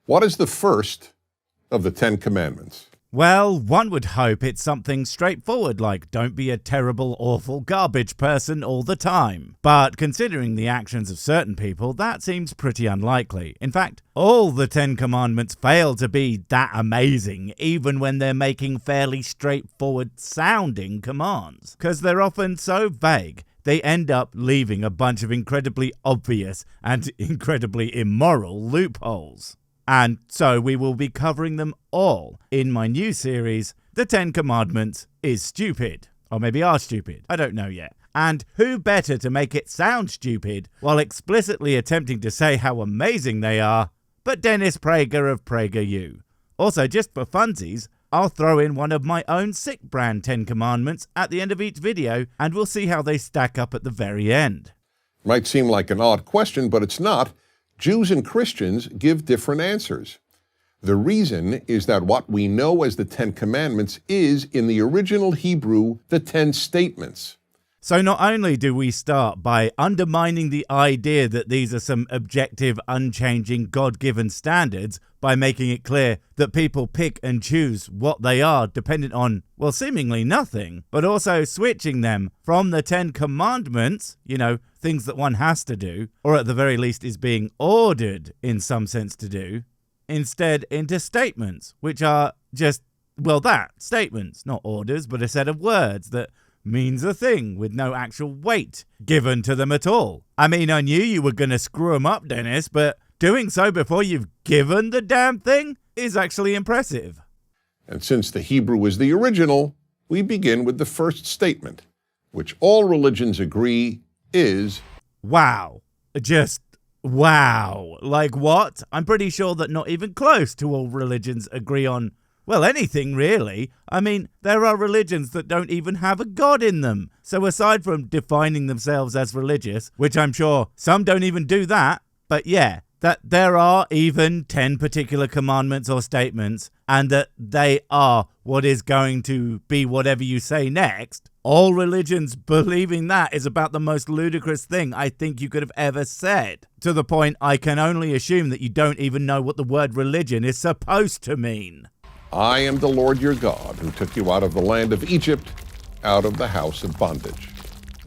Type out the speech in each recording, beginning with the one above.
What is the first of the 10 Commandments? Well, one would hope it's something straightforward like don't be a terrible, awful garbage person all the time. But considering the actions of certain people, that seems pretty unlikely. In fact, all the 10 Commandments fail to be that amazing, even when they're making fairly straightforward sounding commands, because they're often so vague they end up leaving a bunch of incredibly obvious and incredibly immoral loopholes. And so we will be covering them all in my new series, The 10 Commandments is Stupid. Or maybe are stupid, I don't know yet. And who better to make it sound stupid while explicitly attempting to say how amazing they are, but Dennis Prager of PragerU. Also, just for funsies, I'll throw in one of my own sick brand 10 Commandments at the end of each video, and we'll see how they stack up at the very end. Might seem like an odd question, but it's not. Jews and Christians give different answers. The reason is that what we know as the 10 Commandments is, in the original Hebrew, the 10 statements. So not only do we start by undermining the idea that these are some objective, unchanging, God-given standards by making it clear that people pick and choose what they are dependent on, well, seemingly nothing, but also switching them from the 10 Commandments, things that one has to do, or at the very least is being ordered in some sense to do, instead into statements, which are just, statements, not orders, but a set of words that means a thing with no actual weight given to them at all. I mean, I knew you were going to screw them up, Dennis, but doing so before you've given the damn thing is actually impressive. And since the Hebrew is the original, we begin with the first statement, which all religions agree is... Wow. Just wow. Like what? I'm pretty sure that not even close to all religions agree on, well, anything really. I mean, there are religions that don't even have a god in them. So aside from defining themselves as religious, which I'm sure some don't even do that, but yeah, that there are even 10 particular commandments or statements, and that they are what is going to be whatever you say next. All religions believing that is about the most ludicrous thing I think you could have ever said. To the point I can only assume that you don't even know what the word religion is supposed to mean. I am the Lord your God, who took you out of the land of Egypt, out of the house of bondage.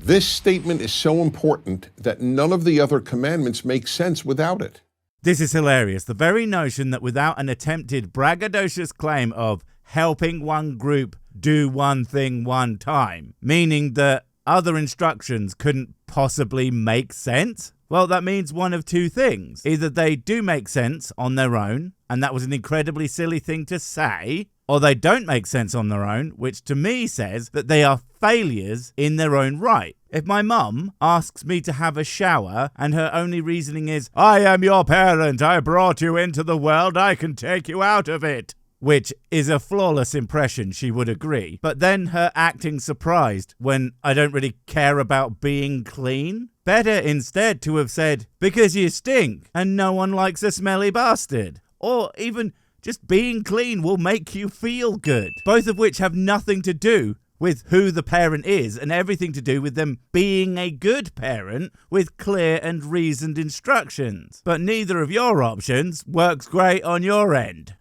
This statement is so important that none of the other commandments make sense without it. This is hilarious. The very notion that without an attempted braggadocious claim of helping one group do one thing one time, meaning that other instructions couldn't possibly make sense, well, that means one of two things. Either they do make sense on their own, and that was an incredibly silly thing to say, or they don't make sense on their own, which to me says that they are failures in their own right. If my mum asks me to have a shower and her only reasoning is, I am your parent, I brought you into the world, I can take you out of it, which is a flawless impression, she would agree, but then her acting surprised when I don't really care about being clean? Better instead to have said, because you stink and no one likes a smelly bastard. Or even just being clean will make you feel good. Both of which have nothing to do with who the parent is and everything to do with them being a good parent with clear and reasoned instructions. But neither of your options works great on your end.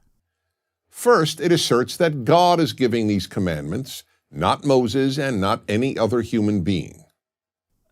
First, it asserts that God is giving these commandments, not Moses and not any other human being.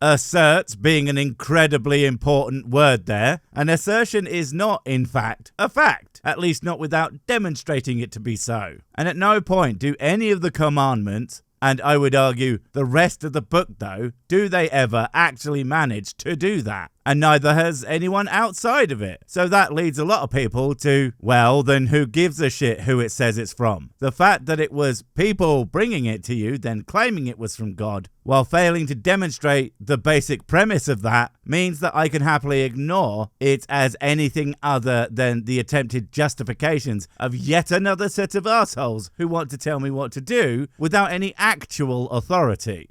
Asserts being an incredibly important word there. An assertion is not, in fact, a fact, at least not without demonstrating it to be so. And at no point do any of the commandments, and I would argue the rest of the book though, do they ever actually manage to do that. And neither has anyone outside of it. So that leads a lot of people to, well, then who gives a shit who it says it's from? The fact that it was people bringing it to you, then claiming it was from God, while failing to demonstrate the basic premise of that, means that I can happily ignore it as anything other than the attempted justifications of yet another set of assholes who want to tell me what to do without any actual authority.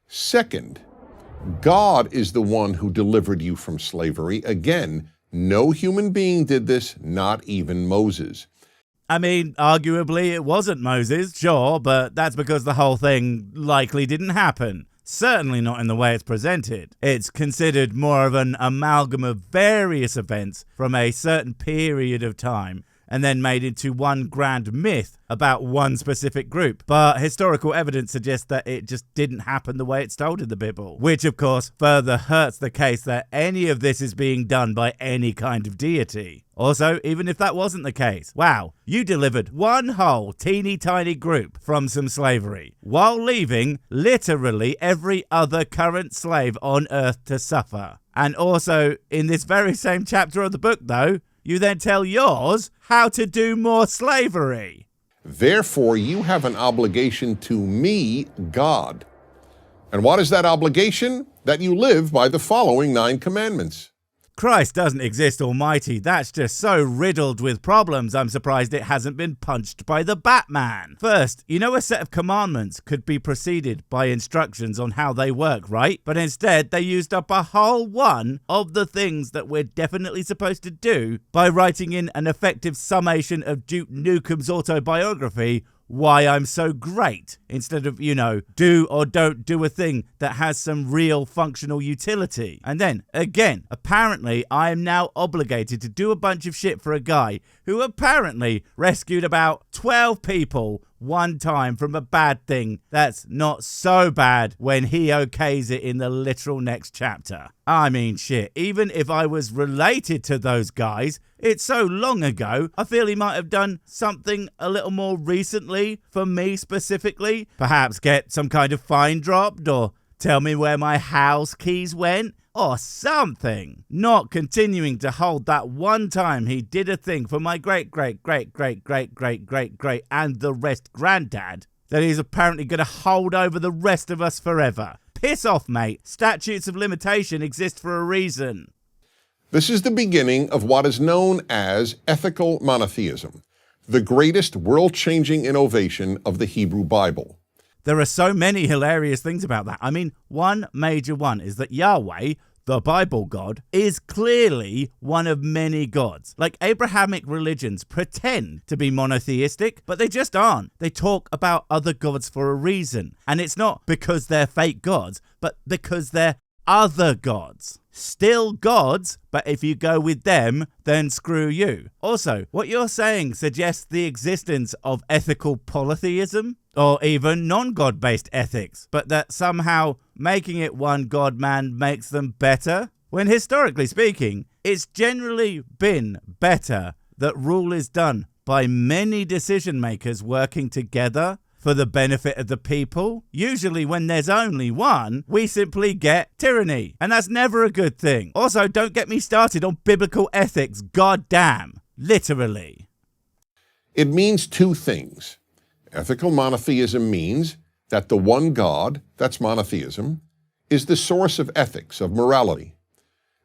Second, God is the one who delivered you from slavery. Again, no human being did this, not even Moses. I mean, arguably it wasn't Moses, sure, but that's because the whole thing likely didn't happen. certainly not in the way it's presented. It's considered more of an amalgam of various events from a certain period of time, and then made into one grand myth about one specific group. But historical evidence suggests that it just didn't happen the way it's told in the Bible, which of course further hurts the case that any of this is being done by any kind of deity. Also, even if that wasn't the case, wow, you delivered one whole teeny tiny group from some slavery, while leaving literally every other current slave on earth to suffer. And also, in this very same chapter of the book though, you then tell yours how to do more slavery. Therefore, you have an obligation to me, God. And what is that obligation? That you live by the following 9 commandments. Christ doesn't exist almighty. That's just so riddled with problems, I'm surprised it hasn't been punched by the Batman. First, you know a set of commandments could be preceded by instructions on how they work, right? But instead, they used up a whole one of the things that we're definitely supposed to do by writing in an effective summation of Duke Nukem's autobiography, Why I'm So Great, instead of, do or don't do a thing that has some real functional utility. And then, again, apparently I am now obligated to do a bunch of shit for a guy who apparently rescued about 12 people one time from a bad thing that's not so bad when he okays it in the literal next chapter. I mean, shit, even if I was related to those guys, it's so long ago, I feel he might have done something a little more recently for me specifically. Perhaps get some kind of fine dropped, or tell me where my house keys went, or something. Not continuing to hold that one time he did a thing for my great and the rest granddad that he's apparently going to hold over the rest of us forever. Piss off, mate. Statutes of limitation exist for a reason. This is the beginning of what is known as ethical monotheism, the greatest world-changing innovation of the Hebrew Bible. There are so many hilarious things about that. I mean, one major one is that Yahweh, the Bible God, is clearly one of many gods. Like, Abrahamic religions pretend to be monotheistic, but they just aren't. They talk about other gods for a reason. And it's not because they're fake gods, but because they're other gods. Still gods, but if you go with them, then screw you. Also, what you're saying suggests the existence of ethical polytheism, or even non-god-based ethics, but that somehow making it one god man makes them better, when historically speaking, it's generally been better that rule is done by many decision makers working together for the benefit of the people. Usually when there's only one, we simply get tyranny, and that's never a good thing. Also, don't get me started on biblical ethics, goddamn, literally. It means 2 things. Ethical monotheism means that the one God, that's monotheism, is the source of ethics, of morality.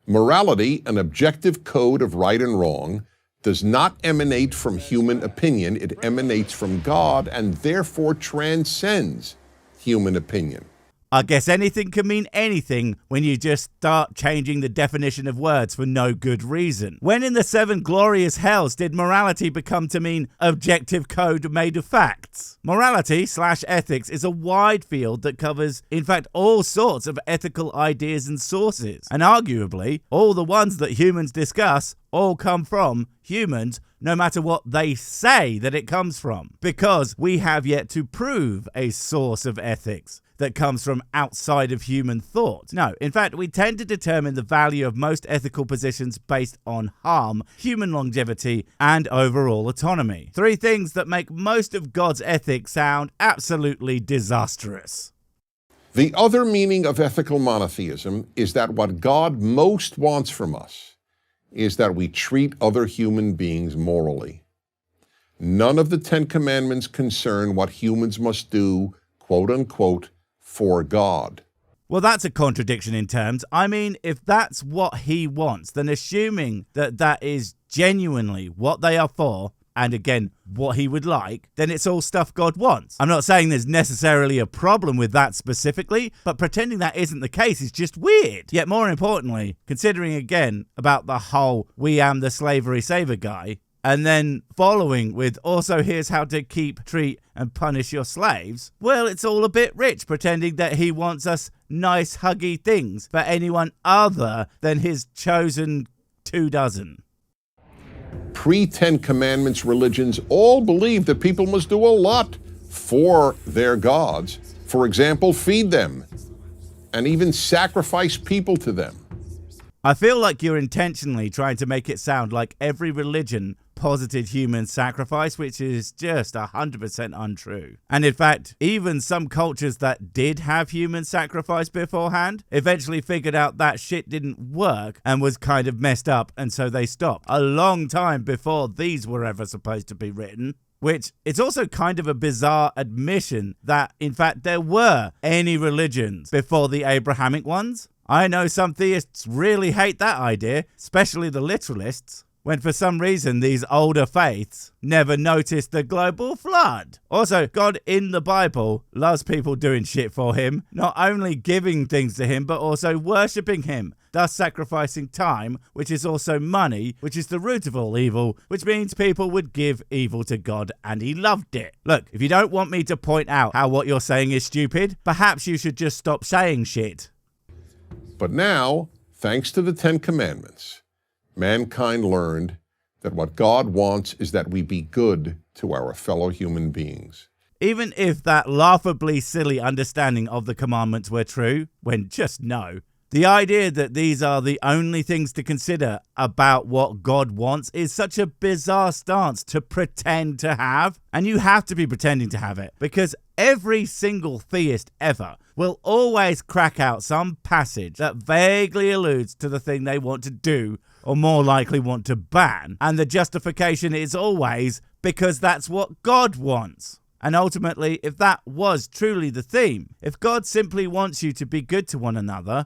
Morality, an objective code of right and wrong, does not emanate from human opinion. It emanates from God and therefore transcends human opinion. I guess anything can mean anything when you just start changing the definition of words for no good reason. When in the 7 glorious hells did morality become to mean objective code made of facts? Morality/ethics is a wide field that covers, in fact, all sorts of ethical ideas and sources. And arguably, all the ones that humans discuss all come from humans, no matter what they say that it comes from. Because we have yet to prove a source of ethics that comes from outside of human thought. No, in fact, we tend to determine the value of most ethical positions based on harm, human longevity, and overall autonomy. 3 things that make most of God's ethics sound absolutely disastrous. The other meaning of ethical monotheism is that what God most wants from us is that we treat other human beings morally. None of the 10 commandments concern what humans must do, quote unquote, for God. Well, that's a contradiction in terms. I mean, if that's what he wants, then assuming that that is genuinely what they are for, and again, what he would like, then it's all stuff God wants. I'm not saying there's necessarily a problem with that specifically, but pretending that isn't the case is just weird. Yet more importantly, considering again about the whole "we am the slavery saver" guy, and then following with also here's how to keep, treat, and punish your slaves, well, it's all a bit rich pretending that he wants us nice, huggy things for anyone other than his chosen 24. Pre-10 Commandments religions all believe that people must do a lot for their gods. For example, feed them and even sacrifice people to them. I feel like you're intentionally trying to make it sound like every religion posited human sacrifice, which is just 100% untrue. And in fact, even some cultures that did have human sacrifice beforehand eventually figured out that shit didn't work and was kind of messed up, and so they stopped a long time before these were ever supposed to be written. Which, it's also kind of a bizarre admission that, in fact, there were any religions before the Abrahamic ones. I know some theists really hate that idea, especially the literalists, when for some reason these older faiths never noticed the global flood. Also, God in the Bible loves people doing shit for him, not only giving things to him, but also worshipping him, thus sacrificing time, which is also money, which is the root of all evil, which means people would give evil to God, and he loved it. Look, if you don't want me to point out how what you're saying is stupid, perhaps you should just stop saying shit. But now, thanks to the 10 Commandments, mankind learned that what God wants is that we be good to our fellow human beings. Even if that laughably silly understanding of the commandments were true, when just no, the idea that these are the only things to consider about what God wants is such a bizarre stance to pretend to have. And you have to be pretending to have it, because every single theist ever will always crack out some passage that vaguely alludes to the thing they want to do, or more likely want to ban. And the justification is always because that's what God wants. And ultimately, if that was truly the theme, if God simply wants you to be good to one another,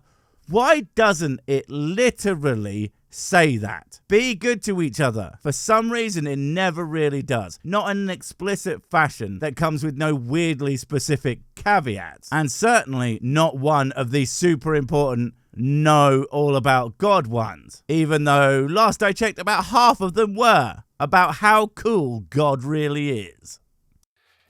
why doesn't it literally say that? Be good to each other. For some reason, it never really does. Not in an explicit fashion that comes with no weirdly specific caveats. And certainly not one of these super important know all about God ones. Even though last I checked, about half of them were about how cool God really is.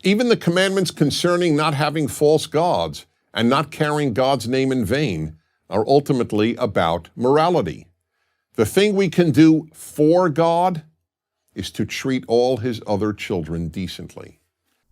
Even the commandments concerning not having false gods and not carrying God's name in vain are ultimately about morality. The thing we can do for God is to treat all his other children decently.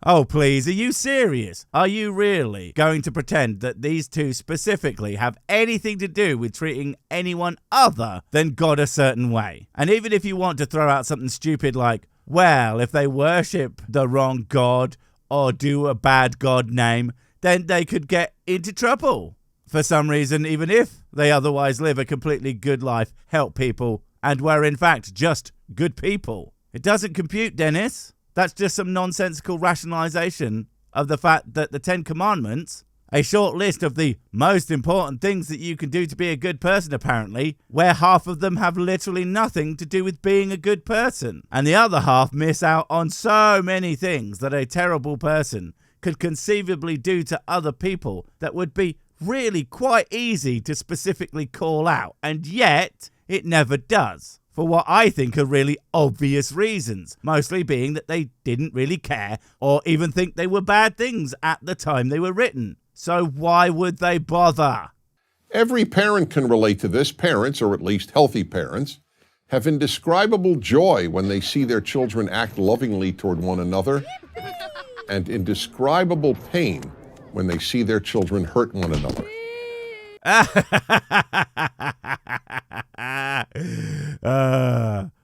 Oh, please, are you serious? Are you really going to pretend that these two specifically have anything to do with treating anyone other than God a certain way? And even if you want to throw out something stupid like, well, if they worship the wrong God or do a bad God name, then they could get into trouble. For some reason, even if they otherwise live a completely good life, help people, and were in fact just good people. It doesn't compute, Dennis. That's just some nonsensical rationalization of the fact that the 10 Commandments, a short list of the most important things that you can do to be a good person apparently, where half of them have literally nothing to do with being a good person, and the other half miss out on so many things that a terrible person could conceivably do to other people that would be really quite easy to specifically call out, and yet it never does, for what I think are really obvious reasons, mostly being that they didn't really care or even think they were bad things at the time they were written. So why would they bother? Every parent can relate to this. Parents, or at least healthy parents, have indescribable joy when they see their children act lovingly toward one another, and indescribable pain when they see their children hurt one another.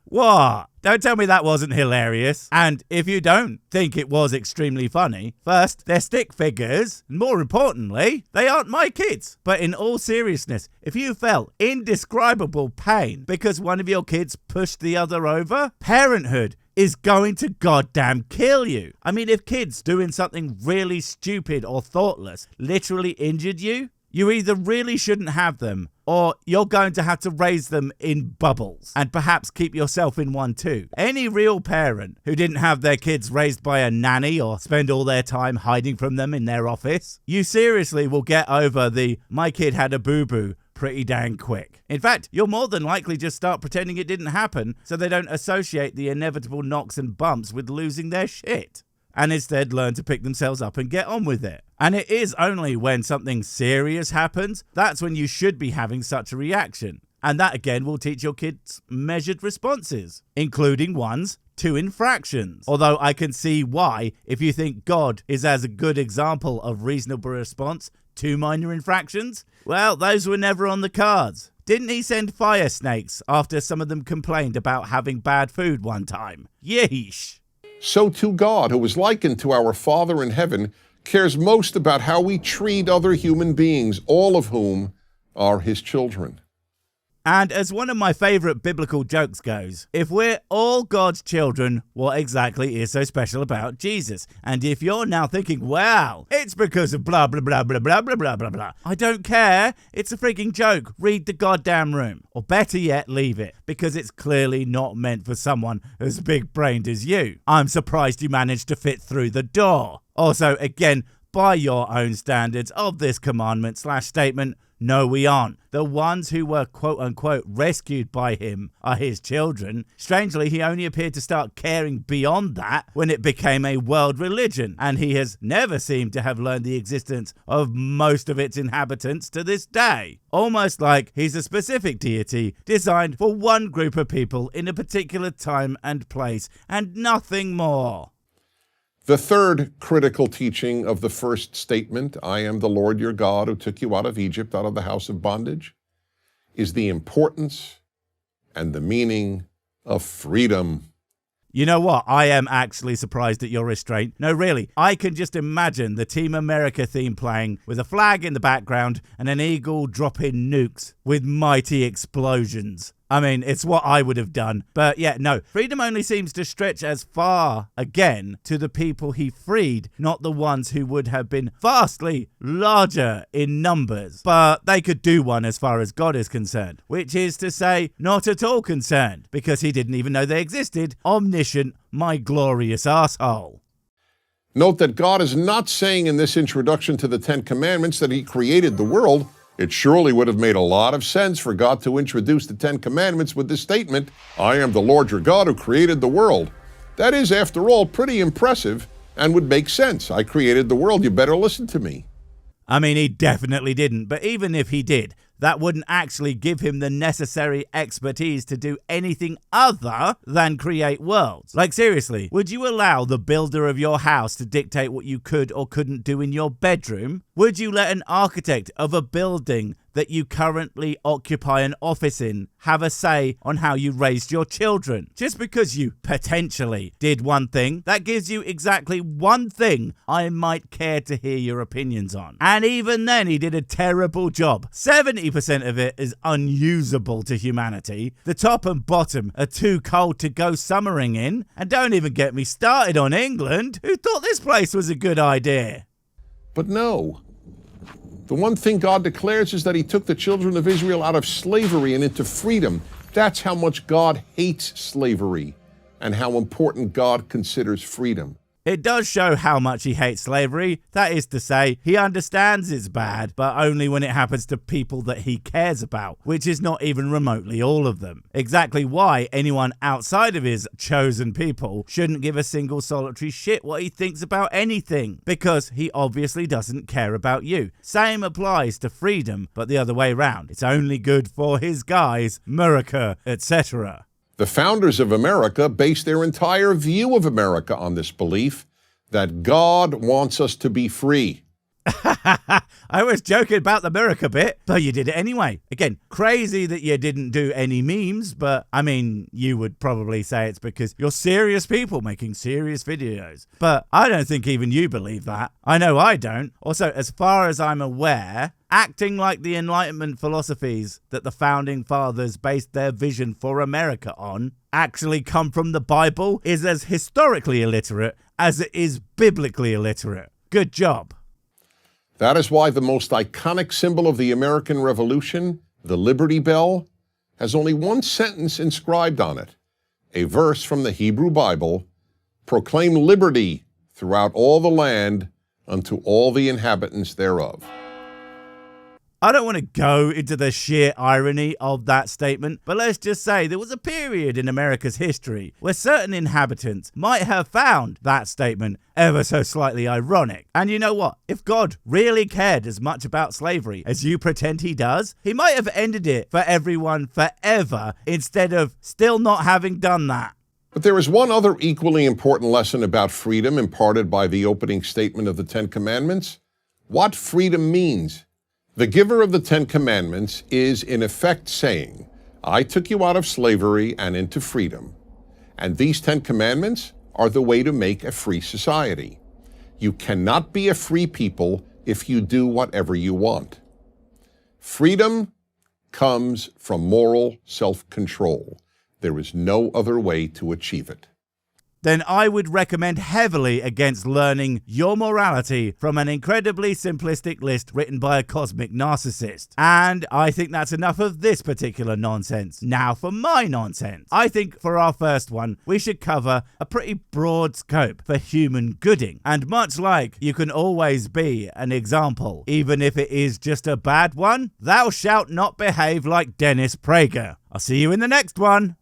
What? Don't tell me that wasn't hilarious. And if you don't think it was extremely funny, first, they're stick figures, and more importantly, they aren't my kids. But in all seriousness, if you felt indescribable pain because one of your kids pushed the other over, parenthood is going to goddamn kill you. I mean, if kids doing something really stupid or thoughtless literally injured you, you either really shouldn't have them, or you're going to have to raise them in bubbles, and perhaps keep yourself in one too. Any real parent who didn't have their kids raised by a nanny or spend all their time hiding from them in their office, you seriously will get over the "my kid had a boo-boo" pretty dang quick. In fact, you'll more than likely just start pretending it didn't happen so they don't associate the inevitable knocks and bumps with losing their shit, and instead learn to pick themselves up and get on with it. And it is only when something serious happens that's when you should be having such a reaction. And that again will teach your kids measured responses, including ones to infractions. Although I can see why, if you think God is as a good example of reasonable response to minor infractions, well, those were never on the cards. Didn't he send fire snakes after some of them complained about having bad food one time? Yeesh. So too God, who is likened to our Father in heaven, cares most about how we treat other human beings, all of whom are his children. And as one of my favourite biblical jokes goes, if we're all God's children, what exactly is so special about Jesus? And if you're now thinking, wow, it's because of blah, blah, blah, blah, blah, blah, blah, blah, blah. I don't care. It's a freaking joke. Read the goddamn room. Or better yet, leave it, because it's clearly not meant for someone as big-brained as you. I'm surprised you managed to fit through the door. Also, again, by your own standards of this commandment/statement, no, we aren't. The ones who were quote-unquote rescued by him are his children. Strangely, he only appeared to start caring beyond that when it became a world religion, and he has never seemed to have learned the existence of most of its inhabitants to this day. Almost like he's a specific deity designed for one group of people in a particular time and place, and nothing more. The third critical teaching of the first statement, I am the Lord your God who took you out of Egypt, out of the house of bondage, is the importance and the meaning of freedom. You know what? I am actually surprised at your restraint. No, really, I can just imagine the Team America theme playing with a flag in the background and an eagle dropping nukes with mighty explosions. I mean, it's what I would have done. But yeah, no, freedom only seems to stretch as far, again, to the people he freed, not the ones who would have been vastly larger in numbers. But they could do one as far as God is concerned, which is to say, not at all concerned, because he didn't even know they existed. Omniscient, my glorious asshole. Note that God is not saying in this introduction to the Ten Commandments that he created the world. It surely would have made a lot of sense for God to introduce the Ten Commandments with this statement, I am the Lord your God who created the world. That is, after all, pretty impressive and would make sense. I created the world, you better listen to me. I mean, he definitely didn't, but even if he did, that wouldn't actually give him the necessary expertise to do anything other than create worlds. Like, seriously, would you allow the builder of your house to dictate what you could or couldn't do in your bedroom? Would you let an architect of a building that you currently occupy an office in have a say on how you raised your children? Just because you potentially did one thing, that gives you exactly one thing I might care to hear your opinions on. And even then, he did a terrible job. 70% of it is unusable to humanity. The top and bottom are too cold to go summering in. And don't even get me started on England. Who thought this place was a good idea? But no. The one thing God declares is that he took the children of Israel out of slavery and into freedom. That's how much God hates slavery and how important God considers freedom. It does show how much he hates slavery. That is to say, he understands it's bad, but only when it happens to people that he cares about, which is not even remotely all of them. Exactly why anyone outside of his chosen people shouldn't give a single solitary shit what he thinks about anything, because he obviously doesn't care about you. Same applies to freedom, but the other way round. It's only good for his guys, America, etc. The founders of America based their entire view of America on this belief that God wants us to be free. I was joking about the America bit, but you did it anyway. Again, crazy that you didn't do any memes, but I mean, you would probably say it's because you're serious people making serious videos. But I don't think even you believe that. I know I don't. Also, as far as I'm aware, acting like the Enlightenment philosophies that the Founding Fathers based their vision for America on actually come from the Bible is as historically illiterate as it is biblically illiterate. Good job. That is why the most iconic symbol of the American Revolution, the Liberty Bell, has only one sentence inscribed on it, a verse from the Hebrew Bible, proclaim liberty throughout all the land unto all the inhabitants thereof. I don't want to go into the sheer irony of that statement, but let's just say there was a period in America's history where certain inhabitants might have found that statement ever so slightly ironic. And you know what? If God really cared as much about slavery as you pretend he does, he might have ended it for everyone forever instead of still not having done that. But there is one other equally important lesson about freedom imparted by the opening statement of the Ten Commandments: what freedom means. The giver of the Ten Commandments is in effect saying, I took you out of slavery and into freedom. And these 10 Commandments are the way to make a free society. You cannot be a free people if you do whatever you want. Freedom comes from moral self-control. There is no other way to achieve it. Then I would recommend heavily against learning your morality from an incredibly simplistic list written by a cosmic narcissist. And I think that's enough of this particular nonsense. Now for my nonsense. I think for our first one, we should cover a pretty broad scope for human gooding. And much like you can always be an example, even if it is just a bad one, thou shalt not behave like Dennis Prager. I'll see you in the next one.